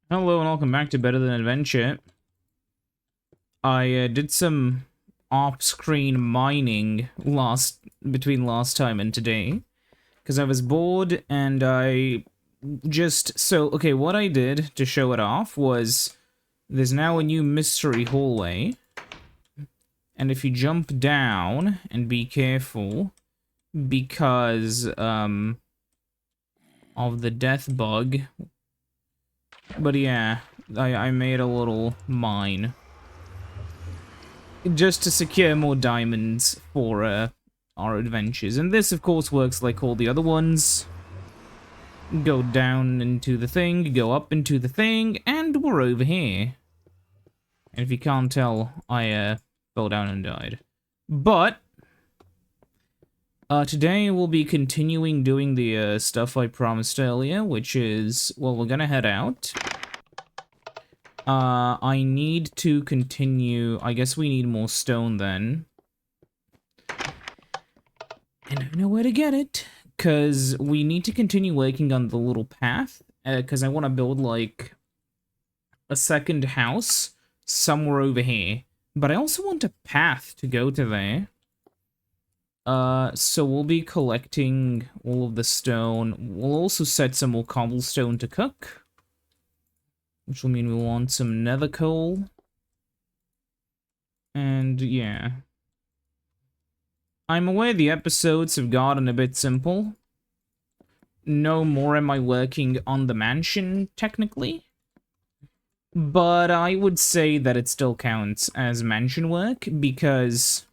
Hello and welcome back to Better Than Adventure. I did some off-screen mining between last time and today, because I was bored and okay, what I did to show it off was there's now a new mystery hallway, and if you jump down and be careful, because of the death bug. But yeah, I made a little mine. Just to secure more diamonds for our adventures. And this, of course, works like all the other ones. Go down into the thing, go up into the thing, and we're over here. And if you can't tell, I fell down and died. But today we'll be continuing doing the stuff I promised earlier, which is, well, we're gonna head out. I need to continue. I guess we need more stone then. And I know where to get it, because we need to continue working on the little path, because I want to build, like, a second house somewhere over here. But I also want a path to go to there. So we'll be collecting all of the stone. We'll also set some more cobblestone to cook, which will mean we want some nether coal. And yeah. I'm aware the episodes have gotten a bit simple. No more am I working on the mansion, technically. But I would say that it still counts as mansion work, because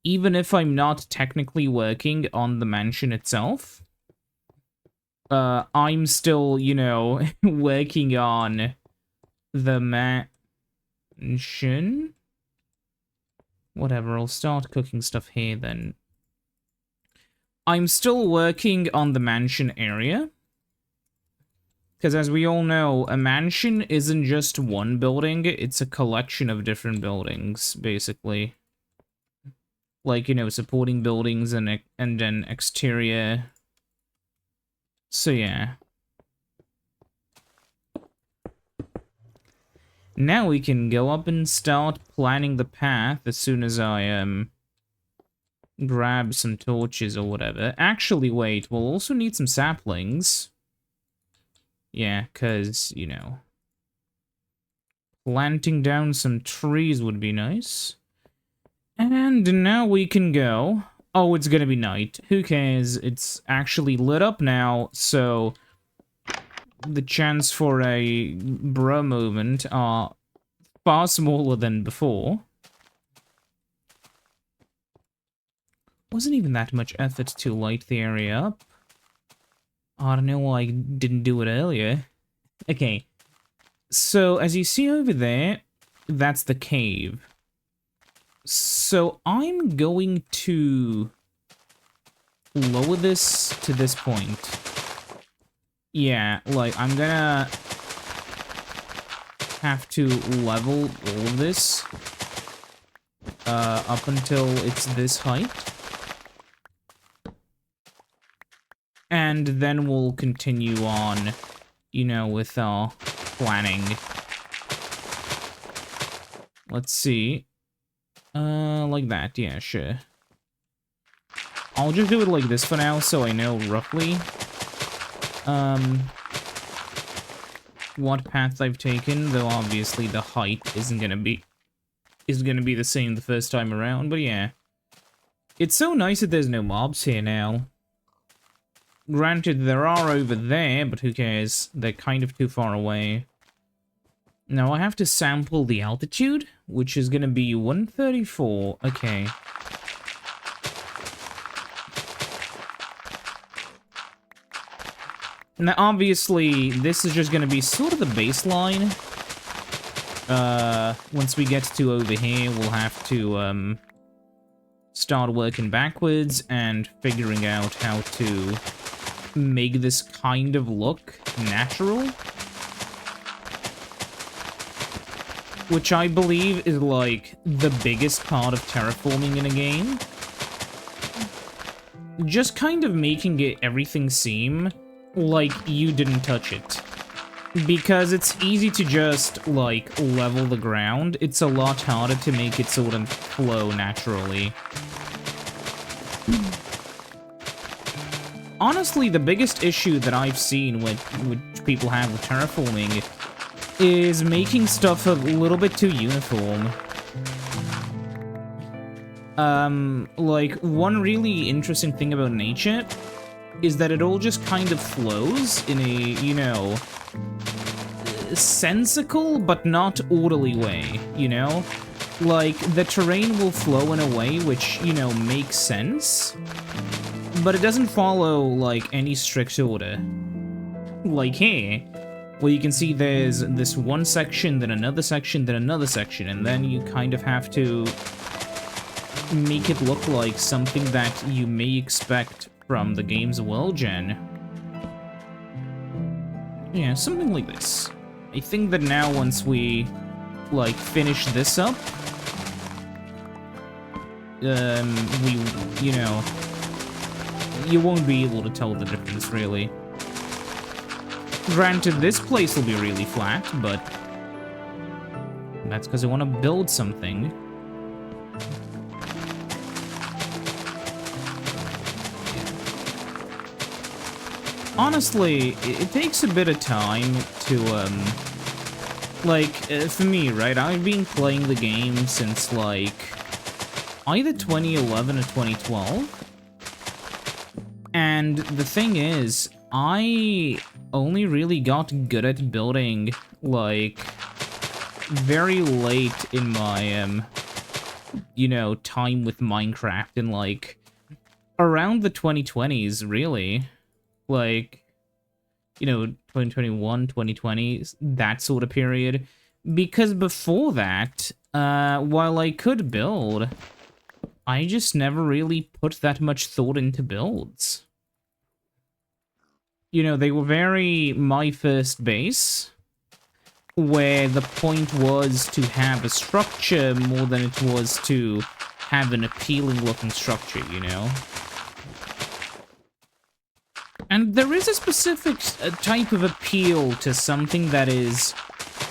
even if I'm not technically working on the mansion itself, I'm still, you know, working on the mansion. Whatever, I'll start cooking stuff here then. I'm still working on the mansion area. Because as we all know, a mansion isn't just one building, it's a collection of different buildings, basically. Like, you know, supporting buildings and then exterior. So yeah. Now we can go up and start planning the path as soon as I, grab some torches or whatever. Actually, wait, we'll also need some saplings. Yeah, because, you know, planting down some trees would be nice. And now we can go. Oh, it's gonna be night. Who cares? It's actually lit up now, so the chance for a bro moment are far smaller than before. Wasn't even that much effort to light the area up. I don't know why I didn't do it earlier. Okay. So, as you see over there, that's the cave. So, I'm going to lower this to this point. Yeah, like, I'm gonna have to level all of this up until it's this height. And then we'll continue on, you know, with our planning. Let's see. Like that, yeah, sure. I'll just do it like this for now, so I know roughly, what path I've taken, though obviously the height isn't gonna be the same the first time around, but yeah. It's so nice that there's no mobs here now. Granted, there are over there, but who cares? They're kind of too far away. Now, I have to sample the altitude, which is gonna be 134. Okay. Now, obviously, this is just gonna be sort of the baseline. Once we get to over here, we'll have to, start working backwards and figuring out how to make this kind of look natural. Which I believe is, like, the biggest part of terraforming in a game. Just kind of making everything seem like you didn't touch it. Because it's easy to just, like, level the ground, it's a lot harder to make it sort of flow naturally. Honestly, the biggest issue that I've seen with people have with terraforming is making stuff a little bit too uniform. Like, one really interesting thing about nature is that it all just kind of flows in a, you know, sensical but not orderly way, you know? Like, the terrain will flow in a way which, you know, makes sense, but it doesn't follow, like, any strict order. Like here, where you can see there's this one section, then another section, then another section, and then you kind of have to make it look like something that you may expect from the game's world gen. Yeah, something like this. I think that now once we, like, finish this up, we, you know, you won't be able to tell the difference, really. Granted, this place will be really flat, but that's because I want to build something. Honestly, it takes a bit of time to, like, for me, right, I've been playing the game since, like, either 2011 or 2012. And the thing is, I only really got good at building, like, very late in my, you know, time with Minecraft, and, like, around the 2020s, really. Like, you know, 2021, 2020, that sort of period. Because before that, while I could build, I just never really put that much thought into builds. You know, they were very my first base, where the point was to have a structure more than it was to have an appealing looking structure, you know? And there is a specific type of appeal to something that is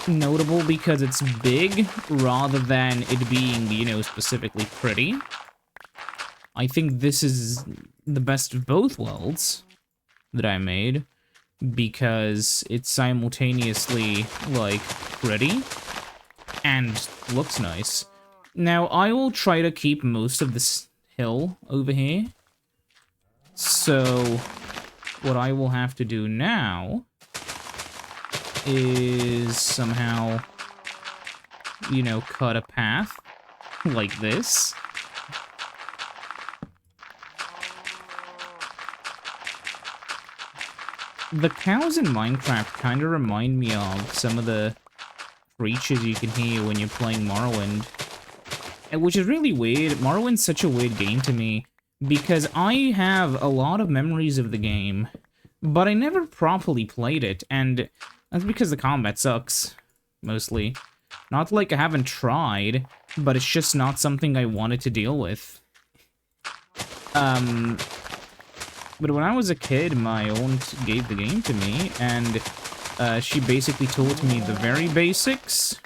notable because it's big, rather than it being, you know, specifically pretty. I think this is the best of both worlds that I made, because it's simultaneously, like, pretty and looks nice. Now, I will try to keep most of this hill over here, so what I will have to do now is somehow, you know, cut a path like this. The cows in Minecraft kind of remind me of some of the creatures you can hear when you're playing Morrowind. Which is really weird. Morrowind's such a weird game to me, because I have a lot of memories of the game, but I never properly played it, and that's because the combat sucks, mostly. Not like I haven't tried, but it's just not something I wanted to deal with. But when I was a kid, my aunt gave the game to me, and she basically taught me the very basics,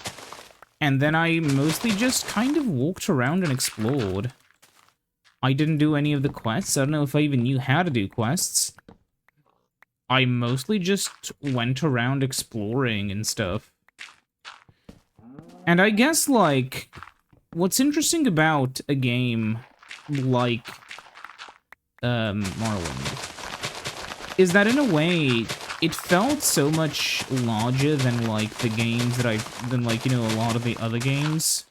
and then I mostly just kind of walked around and explored. I didn't do any of the quests. I don't know if I even knew how to do quests. I mostly just went around exploring and stuff. And I guess, like, what's interesting about a game like Morrowind is that in a way it felt so much larger than, like, the games that you know, a lot of the other games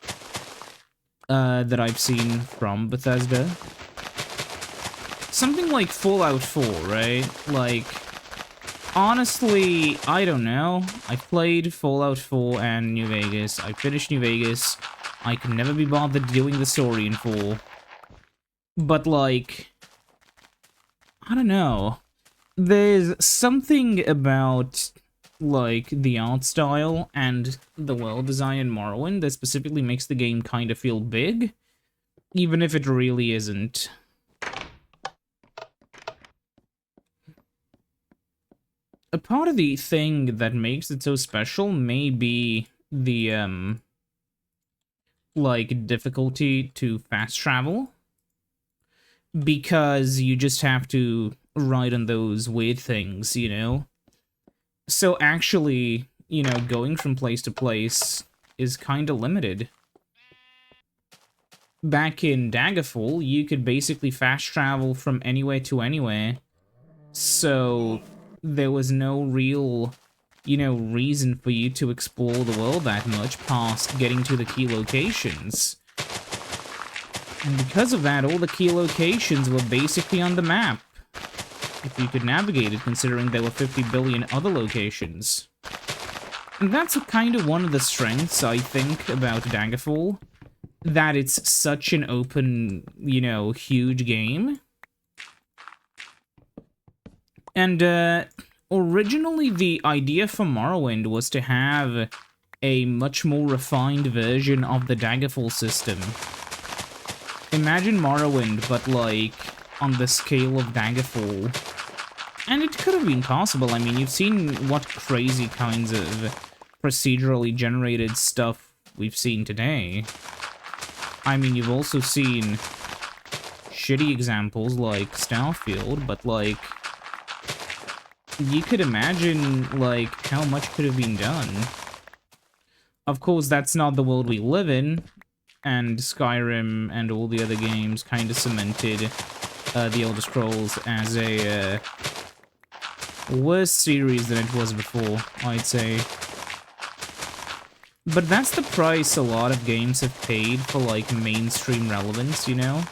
that I've seen from Bethesda. Something like Fallout 4, right? Like, honestly, I don't know. I played Fallout 4 and New Vegas. I finished New Vegas. I could never be bothered doing the story in 4. But, like, I don't know. There's something about, like, the art style and the world design in Morrowind that specifically makes the game kind of feel big, even if it really isn't. a part of the thing that makes it so special may be the, like, difficulty to fast travel. Because you just have to ride on those weird things, you know? So actually, you know, going from place to place is kind of limited. Back in Daggerfall, you could basically fast travel from anywhere to anywhere. So there was no real, you know, reason for you to explore the world that much past getting to the key locations. And because of that, all the key locations were basically on the map. If you could navigate it, considering there were 50 billion other locations. And that's kind of one of the strengths, I think, about Daggerfall. That it's such an open, you know, huge game. And, originally the idea for Morrowind was to have a much more refined version of the Daggerfall system. Imagine Morrowind, but, like, on the scale of Daggerfall. And it could have been possible. I mean, you've seen what crazy kinds of procedurally generated stuff we've seen today. I mean, you've also seen shitty examples like Starfield, but, like, you could imagine, like, how much could have been done. Of course, that's not the world we live in. And Skyrim and all the other games kind of cemented the Elder Scrolls as a worse series than it was before, I'd say. But that's the price a lot of games have paid for, like, mainstream relevance, you know?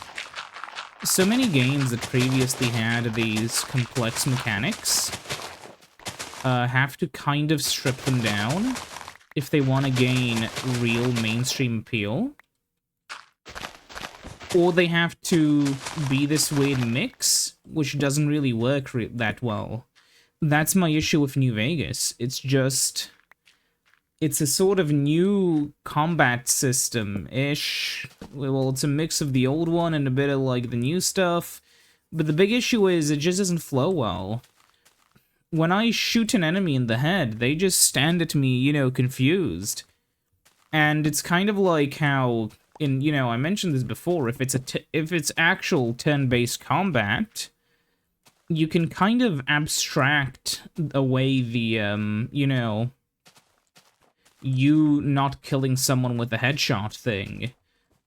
So many games that previously had these complex mechanics have to kind of strip them down if they want to gain real mainstream appeal. Or they have to be this weird mix, which doesn't really work that well. That's my issue with New Vegas. It's just... it's a sort of new combat system-ish. Well, it's a mix of the old one and a bit of, like, the new stuff. But the big issue is it just doesn't flow well. When I shoot an enemy in the head, they just stand at me, you know, confused. And it's kind of like how... you know, I mentioned this before, if it's actual turn-based combat, you can kind of abstract away the, you know, you not killing someone with a headshot thing.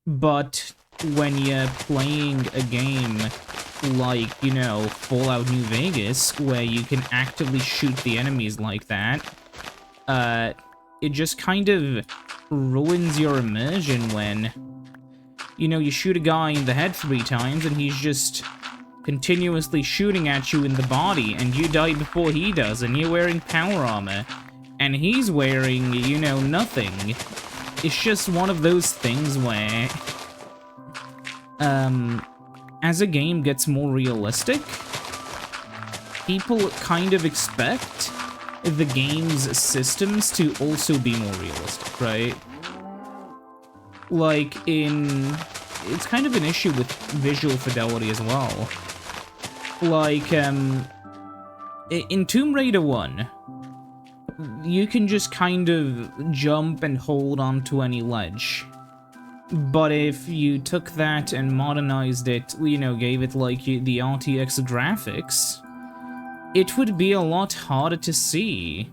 But when you're playing a game like, you know, Fallout New Vegas, where you can actively shoot the enemies like that, it just kind of ruins your immersion when, you know, you shoot a guy in the head 3 times and he's just continuously shooting at you in the body, and you die before he does, and you're wearing power armor, and he's wearing, you know, nothing. It's just one of those things where, as a game gets more realistic, people kind of expect the game's systems to also be more realistic, right? Like, it's kind of an issue with visual fidelity as well. Like, in Tomb Raider 1, you can just kind of jump and hold onto any ledge. But if you took that and modernized it, you know, gave it, like, the RTX graphics, it would be a lot harder to see.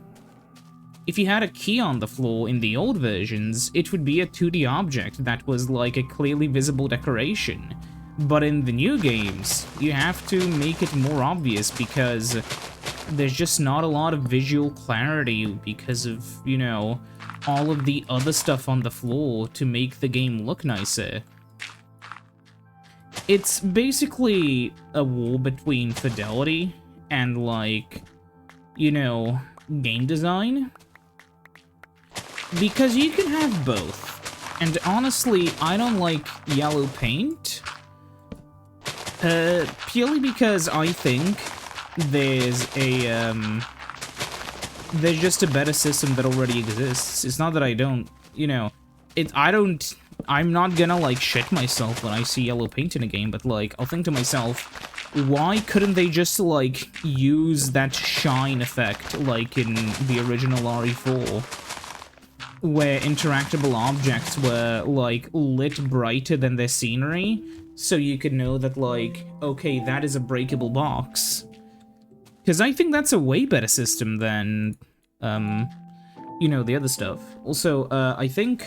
If you had a key on the floor in the old versions, it would be a 2D object that was like a clearly visible decoration. But in the new games, you have to make it more obvious because there's just not a lot of visual clarity because of, you know, all of the other stuff on the floor to make the game look nicer. It's basically a war between fidelity and, like, you know, game design. Because you can have both. And honestly, I don't like yellow paint. Purely because I think there's just a better system that already exists. It's not that I don't, you know, I'm not gonna, like, shit myself when I see yellow paint in a game, but, like, I'll think to myself, why couldn't they just, like, use that shine effect, like in the original RE4? Where interactable objects were, like, lit brighter than their scenery, so you could know that, like, okay, that is a breakable box. Because I think that's a way better system than, you know, the other stuff. Also, I think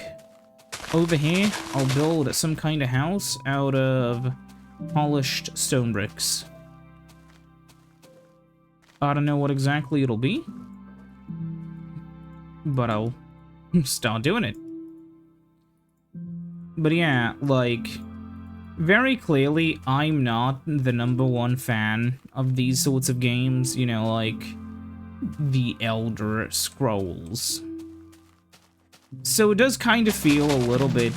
over here, I'll build some kind of house out of polished stone bricks. I don't know what exactly it'll be, but I'll start doing it. But yeah, like, very clearly, I'm not the #1 fan of these sorts of games, you know, like the Elder Scrolls. So it does kind of feel a little bit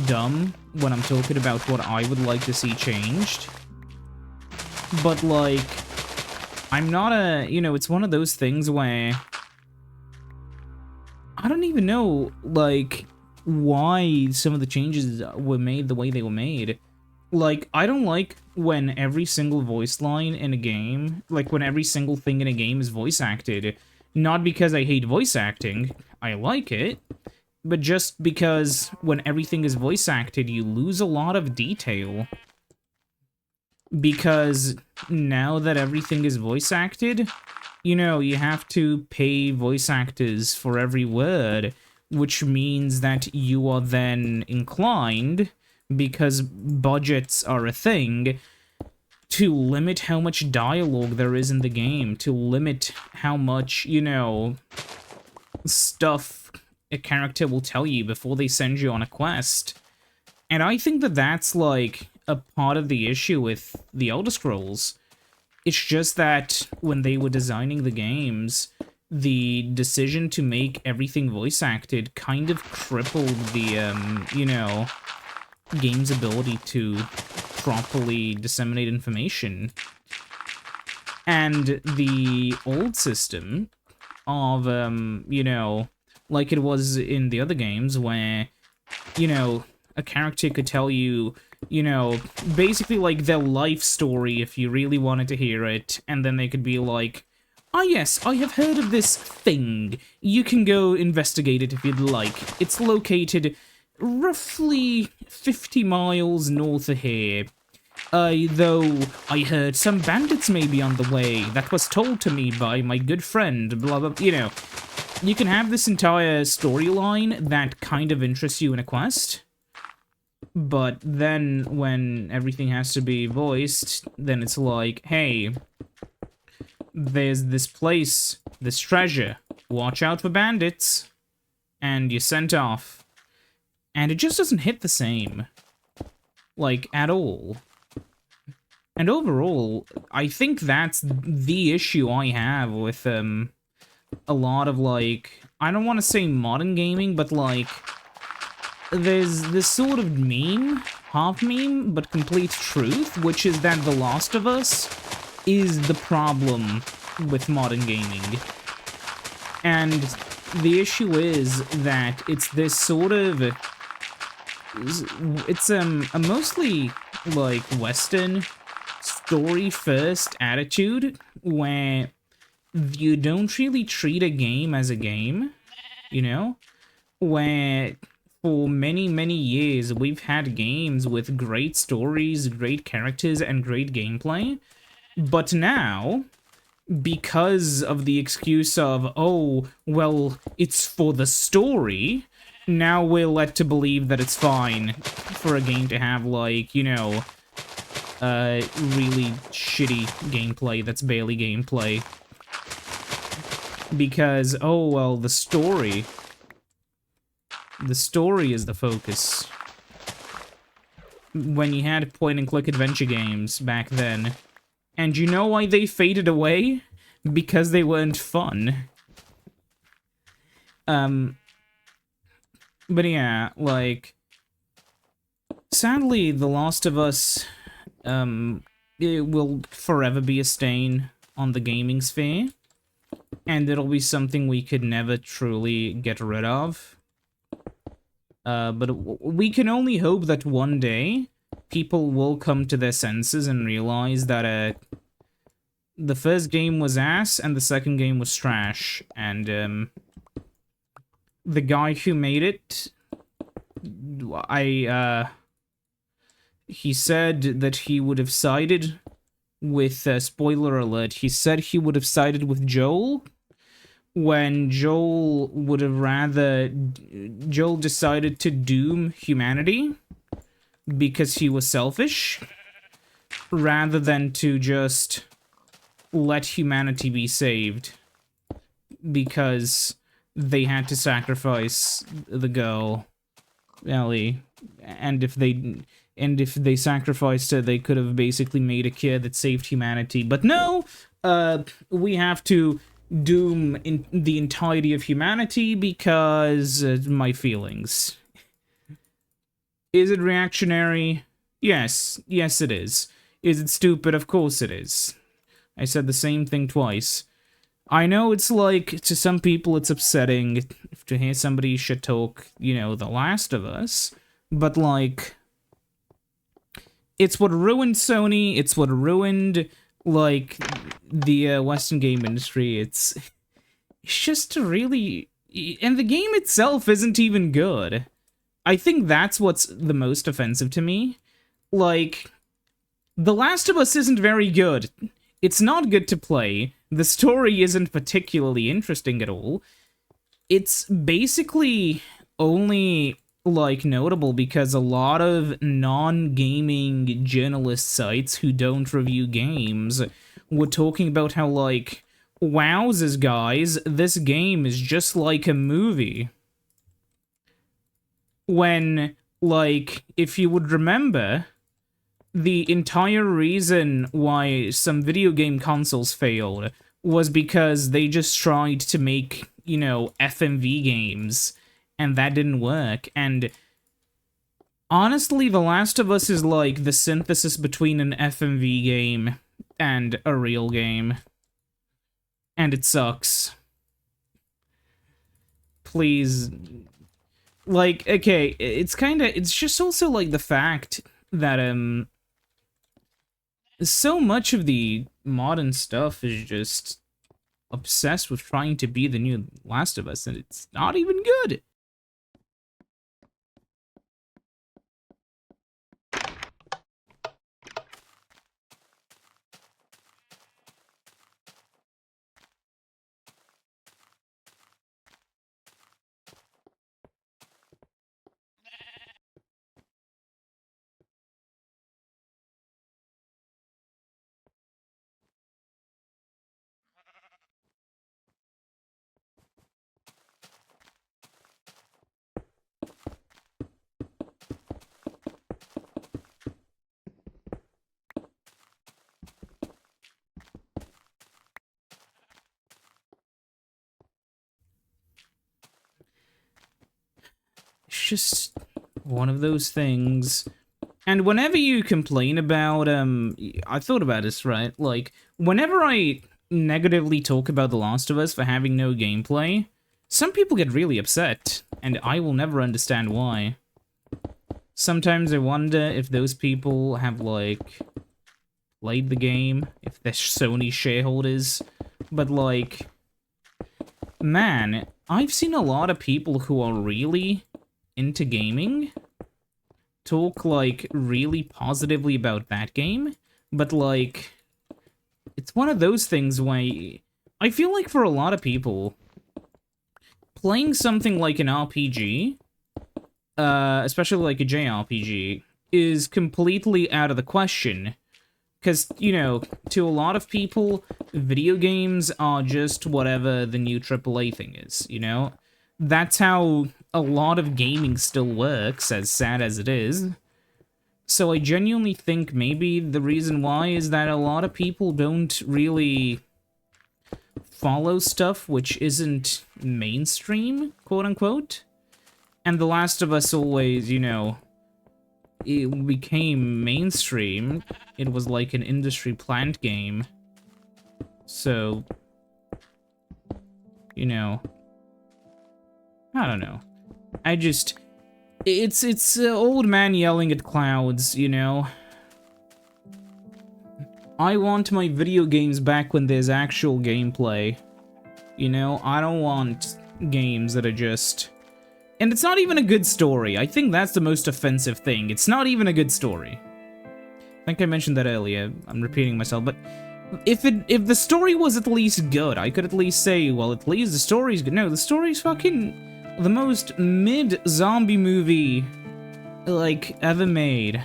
dumb when I'm talking about what I would like to see changed. But, like, I'm not a, you know, it's one of those things where I don't even know, like, why some of the changes were made the way they were made. Like, I don't like when every single voice line in a game, like when every single thing in a game is voice acted. Not because I hate voice acting, I like it, but just because when everything is voice acted, you lose a lot of detail. Because now that everything is voice acted, you know, you have to pay voice actors for every word, which means that you are then inclined, because budgets are a thing, to limit how much dialogue there is in the game, to limit how much, you know, stuff a character will tell you before they send you on a quest. And I think that that's, like, a part of the issue with the Elder Scrolls. It's just that when they were designing the games, the decision to make everything voice acted kind of crippled the, you know, game's ability to properly disseminate information. And the old system of, you know, like it was in the other games where, you know, a character could tell you, you know, basically like their life story if you really wanted to hear it, and then they could be like, ah yes, I have heard of this thing. You can go investigate it if you'd like. It's located roughly 50 miles north of here. Though I heard some bandits may be on the way. That was told to me by my good friend, blah blah, you know. You can have this entire storyline that kind of interests you in a quest, but then when everything has to be voiced, then it's like, hey, there's this place, this treasure, watch out for bandits, and you're sent off. And it just doesn't hit the same, like, at all. And overall, I think that's the issue I have with, a lot of, like, I don't want to say modern gaming, but, like, there's this sort of meme, half meme, but complete truth, which is that The Last of Us is the problem with modern gaming. And the issue is that it's this sort of, it's a mostly, like, Western story-first attitude, where you don't really treat a game as a game, you know? Where for many, many years, we've had games with great stories, great characters, and great gameplay. But now, because of the excuse of, oh, well, it's for the story, now we're led to believe that it's fine for a game to have, like, you know, really shitty gameplay that's barely gameplay. Because, oh, well, the story is the focus. When you had point-and-click adventure games back then. And you know why they faded away? Because they weren't fun. But yeah, like, sadly, The Last of Us, it will forever be a stain on the gaming sphere. And it'll be something we could never truly get rid of. But we can only hope that one day people will come to their senses and realize that the first game was ass and the second game was trash. And the guy who made it, he said that he would have sided with, spoiler alert, he said he would have sided with Joel when Joel decided to doom humanity because he was selfish, rather than to just let humanity be saved because they had to sacrifice the girl, Ellie, and if they sacrificed her, they could have basically made a cure that saved humanity. But no, we have to doom the entirety of humanity because my feelings. Is it reactionary? Yes. Yes, it is. Is it stupid? Of course it is. I said the same thing twice. I know it's like, to some people it's upsetting to hear somebody shit talk, you know, The Last of Us, but like, it's what ruined Sony, it's what ruined, like, the Western game industry. It's just really... And the game itself isn't even good. I think that's what's the most offensive to me. Like, The Last of Us isn't very good. It's not good to play. The story isn't particularly interesting at all. It's basically only, like, notable because a lot of non-gaming journalist sites who don't review games were talking about how, like, wowzers, guys, this game is just like a movie. When, like, if you would remember, the entire reason why some video game consoles failed was because they just tried to make, you know, FMV games, and that didn't work. And honestly, The Last of Us is like the synthesis between an FMV game and a real game. And it sucks. Please. Like, okay, it's just also like the fact that, so much of the modern stuff is just obsessed with trying to be the new Last of Us, and it's not even good. It's just one of those things. And whenever you complain about, I thought about this, right? Like, whenever I negatively talk about The Last of Us for having no gameplay, some people get really upset, and I will never understand why. Sometimes I wonder if those people have, like, played the game, if they're Sony shareholders, but, like, man, I've seen a lot of people who are really into gaming talk, like, really positively about that game, but, like, it's one of those things where I feel like for a lot of people, playing something like an RPG, especially like a JRPG, is completely out of the question. Because, you know, to a lot of people, video games are just whatever the new AAA thing is, you know? That's how a lot of gaming still works, as sad as it is. So I genuinely think maybe the reason why is that a lot of people don't really follow stuff which isn't mainstream, quote-unquote. And The Last of Us always, you know, it became mainstream. It was like an industry plant game. So, you know, I don't know. It's old man yelling at clouds, you know? I want my video games back when there's actual gameplay. You know, I don't want games that are just... And it's not even a good story. I think that's the most offensive thing. It's not even a good story. I think I mentioned that earlier. I'm repeating myself, but if the story was at least good, I could at least say, well, at least the story's good. No, the story's fucking the most mid-zombie movie, like, ever made.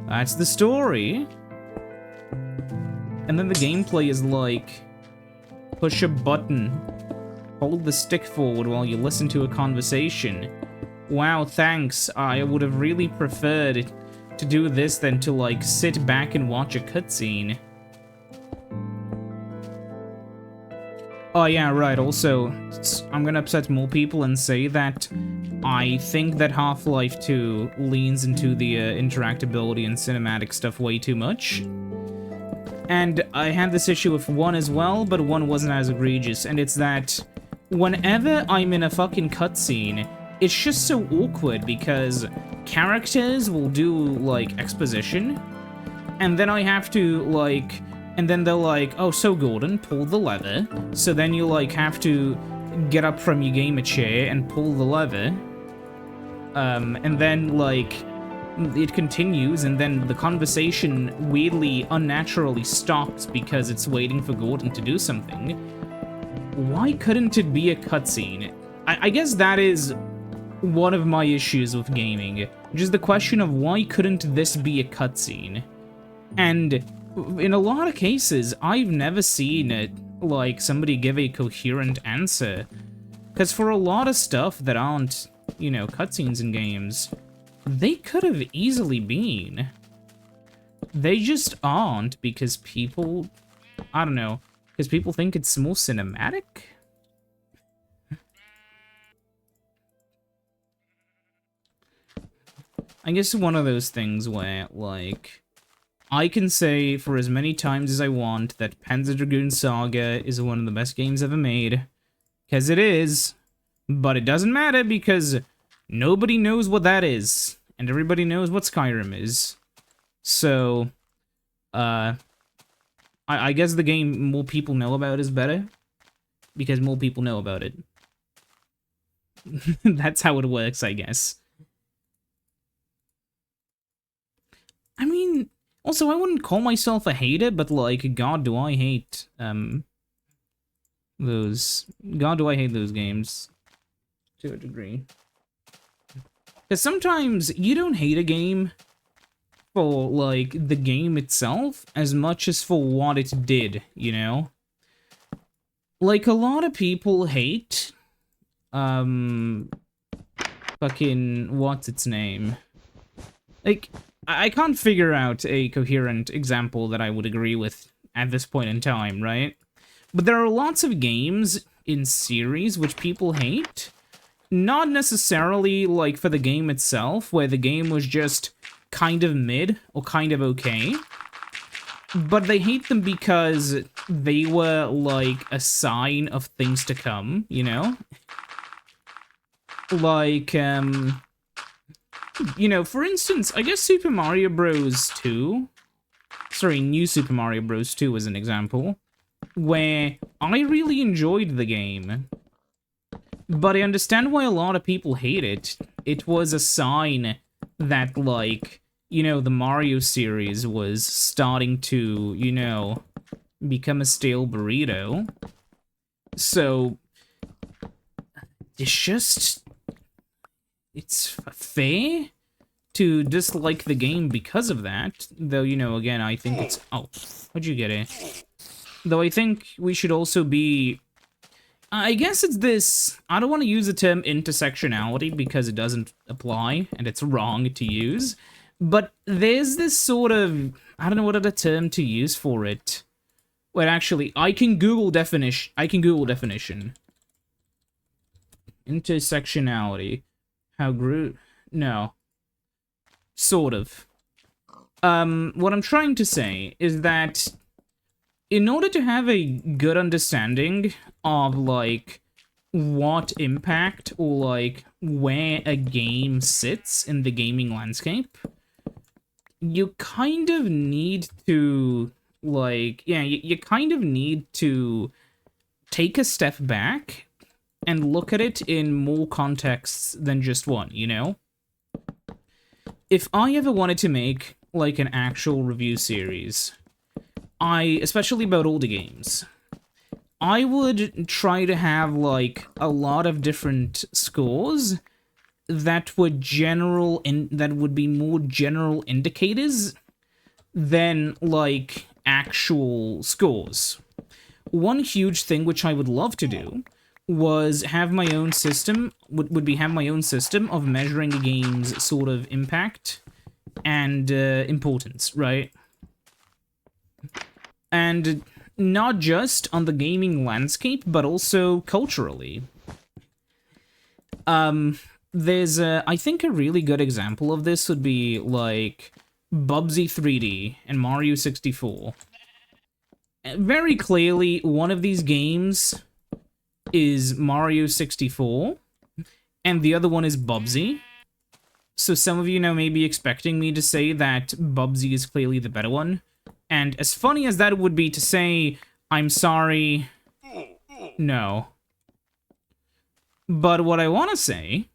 That's the story. And then the gameplay is like, push a button, hold the stick forward while you listen to a conversation. Wow, thanks. I would have really preferred to do this than to, like, sit back and watch a cutscene. Oh yeah, right, also, I'm gonna upset more people and say that I think that Half-Life 2 leans into the interactability and cinematic stuff way too much. And I had this issue with 1 as well, but 1 wasn't as egregious, and it's that whenever I'm in a fucking cutscene, it's just so awkward because characters will do, like, exposition, and then I have to, like, and then they're like, oh, so Gordon, pull the lever, so then you, like, have to get up from your gamer chair and pull the lever, and then, like, it continues, and then the conversation weirdly, unnaturally stops because it's waiting for Gordon to do something. Why couldn't it be a cutscene? I guess that is one of my issues with gaming, just the question of why couldn't this be a cutscene? And in a lot of cases, I've never seen it, like, somebody give a coherent answer. Because for a lot of stuff that aren't, you know, cutscenes in games, they could have easily been. They just aren't because people, I don't know, because people think it's more cinematic? I guess it's one of those things where, like, I can say for as many times as I want that Panzer Dragoon Saga is one of the best games ever made, because it is, but it doesn't matter because nobody knows what that is, and everybody knows what Skyrim is. So, I guess the game more people know about is better, because more people know about it. That's how it works, I guess. I mean, also, I wouldn't call myself a hater, but, like, God, do I hate, those... God, do I hate those games. To a degree. Because sometimes you don't hate a game for, like, the game itself as much as for what it did, you know? Like, a lot of people hate, fucking, what's its name? Like, I can't figure out a coherent example that I would agree with at this point in time, right? But there are lots of games in series which people hate. Not necessarily, like, for the game itself, where the game was just kind of mid or kind of okay. But they hate them because they were, like, a sign of things to come, you know? Like, you know, for instance, I guess Super Mario Bros. 2... Sorry, New Super Mario Bros. 2 is an example, where I really enjoyed the game. But I understand why a lot of people hate it. It was a sign that, like, you know, the Mario series was starting to, you know, become a stale burrito. So, it's just... It's fair to dislike the game because of that. Though, you know, again, I think it's... Oh, what'd you get it? Though I think we should also be... I guess it's this... I don't want to use the term intersectionality because it doesn't apply, and it's wrong to use. But there's this sort of... I don't know what other term to use for it. Wait, actually, I can Google definition. Intersectionality. How No. Sort of. What I'm trying to say is that in order to have a good understanding of, like, what impact or like where a game sits in the gaming landscape, you kind of need to like, yeah, you kind of need to take a step back and look at it in more contexts than just one, you know? If I ever wanted to make like an actual review series, especially about older games, I would try to have like a lot of different scores that were that would be more general indicators than like actual scores. One huge thing which I would love to do was have my own system, have my own system of measuring a game's sort of impact and importance, right? And not just on the gaming landscape, but also culturally. There's I think a really good example of this would be like Bubsy 3D and Mario 64. Very clearly, one of these games is Mario 64, and the other one is Bubsy. So some of you now may be expecting me to say that Bubsy is clearly the better one. And as funny as that would be to say, I'm sorry, no. But what I want to say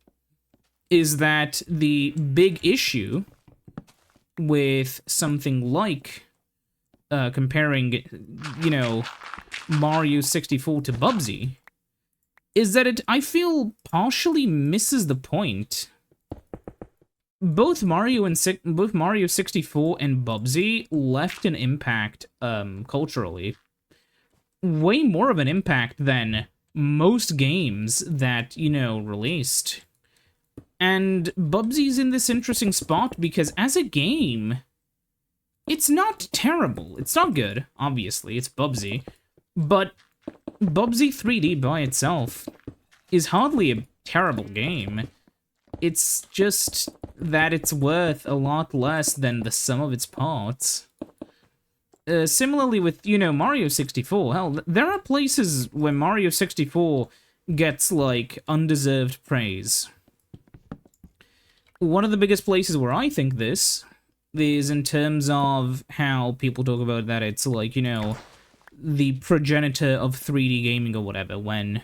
is that the big issue with something like comparing, you know, Mario 64 to Bubsy is that I feel, partially misses the point. Both Mario 64 and Bubsy left an impact culturally. Way more of an impact than most games that, you know, released. And Bubsy's in this interesting spot because as a game, it's not terrible. It's not good, obviously, it's Bubsy. But Bubsy 3D by itself is hardly a terrible game. It's just that it's worth a lot less than the sum of its parts. Similarly with, you know, Mario 64, hell, there are places where Mario 64 gets, like, undeserved praise. One of the biggest places where I think this is in terms of how people talk about that it's, like, you know, the progenitor of 3D gaming or whatever, when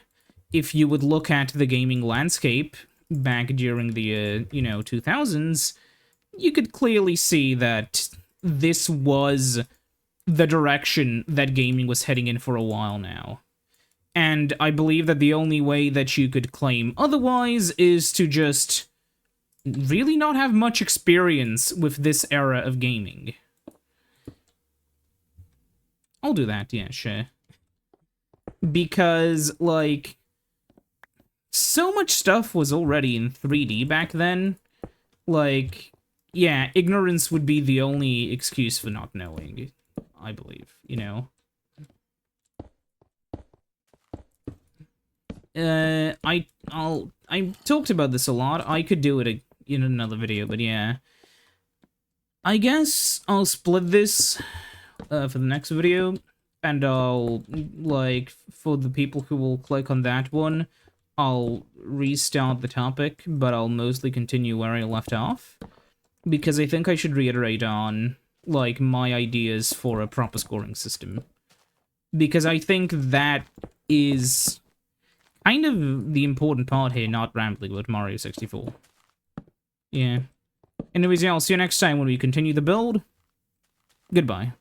if you would look at the gaming landscape back during the, you know, 2000s, you could clearly see that this was the direction that gaming was heading in for a while now. And I believe that the only way that you could claim otherwise is to just really not have much experience with this era of gaming. I'll do that, yeah, sure. Because, like, so much stuff was already in 3D back then. Like, yeah, ignorance would be the only excuse for not knowing, I believe, you know? I talked about this a lot. I could do it in another video, but yeah. I guess I'll split this for the next video, and I'll, like, for the people who will click on that one, I'll restart the topic, but I'll mostly continue where I left off, because I think I should reiterate on, like, my ideas for a proper scoring system. Because I think that is kind of the important part here, not rambling about Mario 64. Yeah. Anyways, yeah, I'll see you next time when we continue the build. Goodbye.